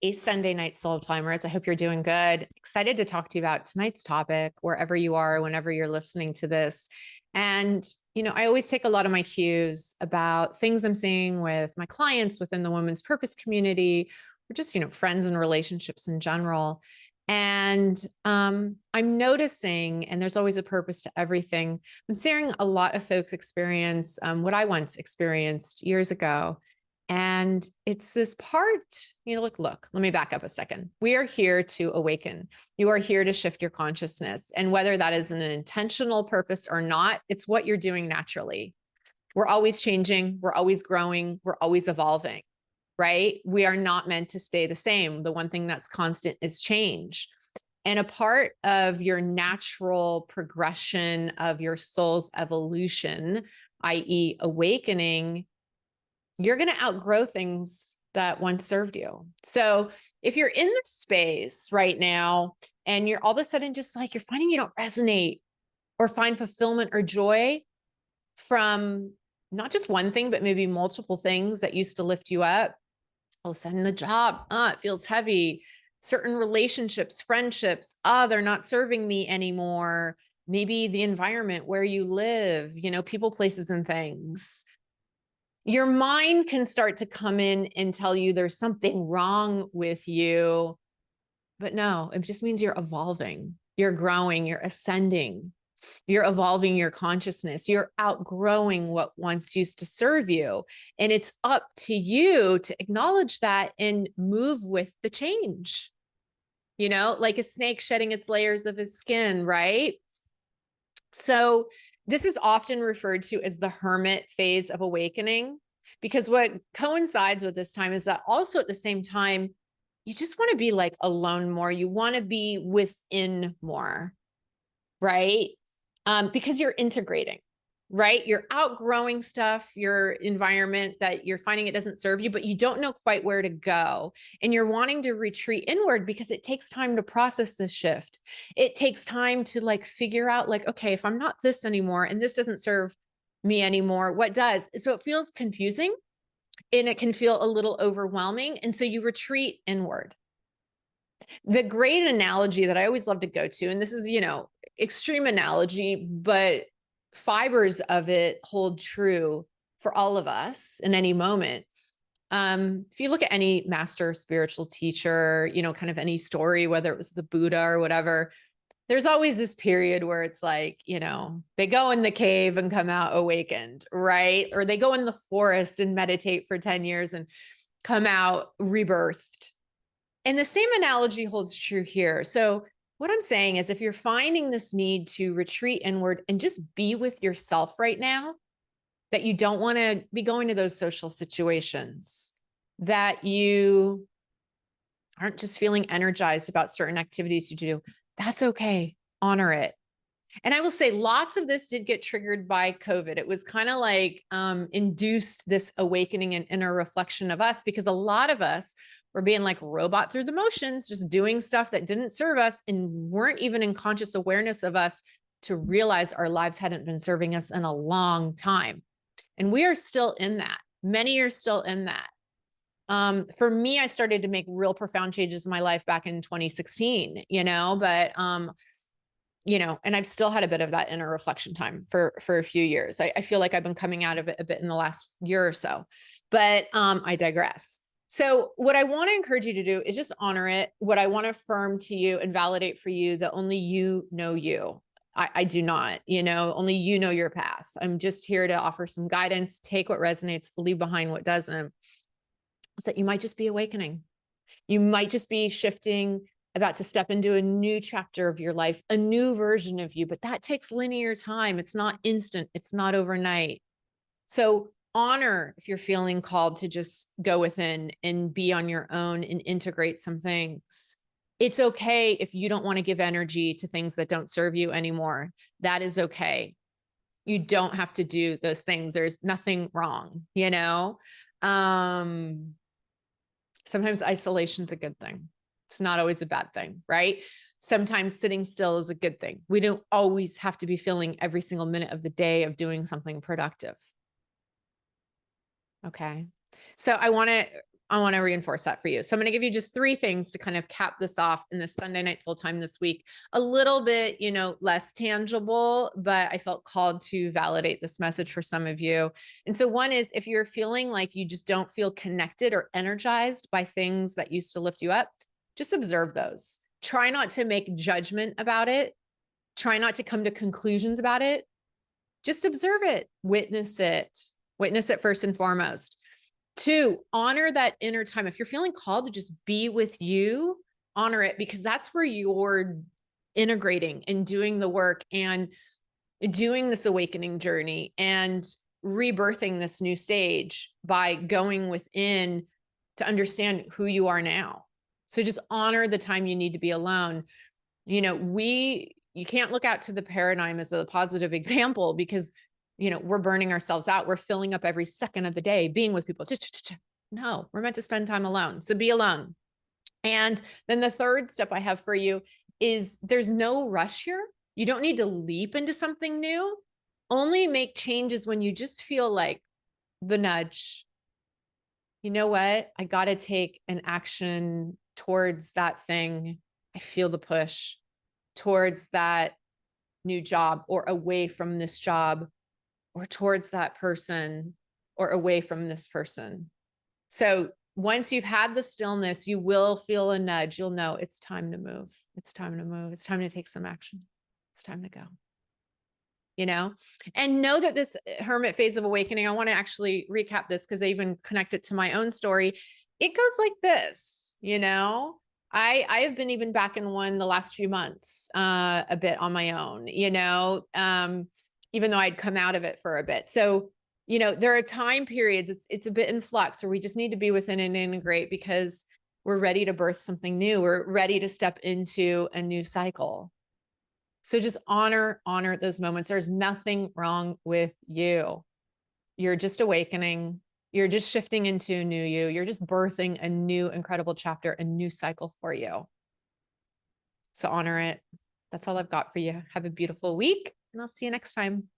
Hey, Sunday night soul timers. I hope you're doing good. Excited to talk to you about tonight's topic, wherever you are, whenever you're listening to this. And, I always take a lot of my cues about things I'm seeing with my clients within the women's purpose community, or just, friends and relationships in general. And I'm noticing, and there's always a purpose to everything. I'm seeing a lot of folks experience what I once experienced years ago. And it's this part, look, let me back up a second. We are here to awaken. You are here to shift your consciousness. And whether that is an intentional purpose or not, it's what you're doing naturally. We're always changing, we're always growing, we're always evolving, right? We are not meant to stay the same. The one thing that's constant is change. And a part of your natural progression of your soul's evolution, i.e., awakening, you're going to outgrow things that once served you. So if you're in this space right now and you're all of a sudden just like you're finding you don't resonate or find fulfillment or joy from not just one thing, but maybe multiple things that used to lift you up, all of a sudden the job, it feels heavy. Certain relationships, friendships, they're not serving me anymore. Maybe the environment where you live, people, places, and things. Your mind can start to come in and tell you there's something wrong with you. But no, it just means you're evolving, you're growing, you're ascending, you're evolving your consciousness, you're outgrowing what once used to serve you. And it's up to you to acknowledge that and move with the change, like a snake shedding its layers of his skin, right? So this is often referred to as the hermit phase of awakening, because what coincides with this time is that also at the same time, you just want to be like alone more. You want to be within more, right? Because you're integrating, right? You're outgrowing stuff, your environment that you're finding it doesn't serve you, but you don't know quite where to go. And you're wanting to retreat inward because it takes time to process this shift. It takes time to figure out okay, if I'm not this anymore and this doesn't serve me anymore, what does? So it feels confusing and it can feel a little overwhelming. And so you retreat inward. The great analogy that I always love to go to, and this is, extreme analogy, but fibers of it hold true for all of us in any moment. If you look at any master spiritual teacher, kind of any story, whether it was the Buddha or whatever, there's always this period where it's like, they go in the cave and come out awakened, right? Or they go in the forest and meditate for 10 years and come out rebirthed. And the same analogy holds true here. So what I'm saying is if you're finding this need to retreat inward and just be with yourself right now, that you don't want to be going to those social situations, that you aren't just feeling energized about certain activities you do, that's okay. Honor it. And I will say lots of this did get triggered by COVID. It was kind of induced this awakening and inner reflection of us, because a lot of us were being like robot through the motions, just doing stuff that didn't serve us and weren't even in conscious awareness of us to realize our lives hadn't been serving us in a long time. And we are still in that. Many are still in that. For me, I started to make real profound changes in my life back in 2016, but and I've still had a bit of that inner reflection time for a few years. I feel like I've been coming out of it a bit in the last year or so, but I digress. So what I want to encourage you to do is just honor it. What I want to affirm to you and validate for you that only you know you. I do not, only you know your path. I'm just here to offer some guidance, take what resonates, leave behind what doesn't. It's that you might just be awakening. You might just be shifting, about to step into a new chapter of your life, a new version of you, but that takes linear time. It's not instant. It's not overnight. So honor if you're feeling called to just go within and be on your own and integrate some things. It's okay if you don't want to give energy to things that don't serve you anymore. That is okay. You don't have to do those things. There's nothing wrong, Sometimes isolation's a good thing. It's not always a bad thing, right? Sometimes sitting still is a good thing. We don't always have to be feeling every single minute of the day of doing something productive. Okay. So I want to I want to reinforce that for you. So I'm going to give you just 3 things to kind of cap this off in this Sunday night soul time this week. A little bit, less tangible, but I felt called to validate this message for some of you. And so one is, if you're feeling like you just don't feel connected or energized by things that used to lift you up, just observe those. Try not to make judgment about it. Try not to come to conclusions about it. Just observe it, witness it first and foremost. 2, honor that inner time. If you're feeling called to just be with you, honor it, because that's where you're integrating and doing the work and doing this awakening journey and rebirthing this new stage by going within to understand who you are now. So just honor the time you need to be alone. You can't look out to the paradigm as a positive example because, we're burning ourselves out. We're filling up every second of the day, being with people. No, we're meant to spend time alone. So be alone. And then the 3rd step I have for you is there's no rush here. You don't need to leap into something new. Only make changes when you just feel like the nudge. You know what? I got to take an action towards that thing. I feel the push towards that new job or away from this job or towards that person or away from this person. So once you've had the stillness, you will feel a nudge. You'll know it's time to move. It's time to move. It's time to take some action. It's time to go. And know that this hermit phase of awakening, I want to actually recap this because I even connect it to my own story. It goes like this, I have been even back in one the last few months, a bit on my own, even though I'd come out of it for a bit. So, there are time periods, it's a bit in flux where we just need to be within and integrate because we're ready to birth something new. We're ready to step into a new cycle. So just honor those moments. There's nothing wrong with you. You're just awakening. You're just shifting into a new you. You're just birthing a new incredible chapter, a new cycle for you. So honor it. That's all I've got for you. Have a beautiful week, and I'll see you next time.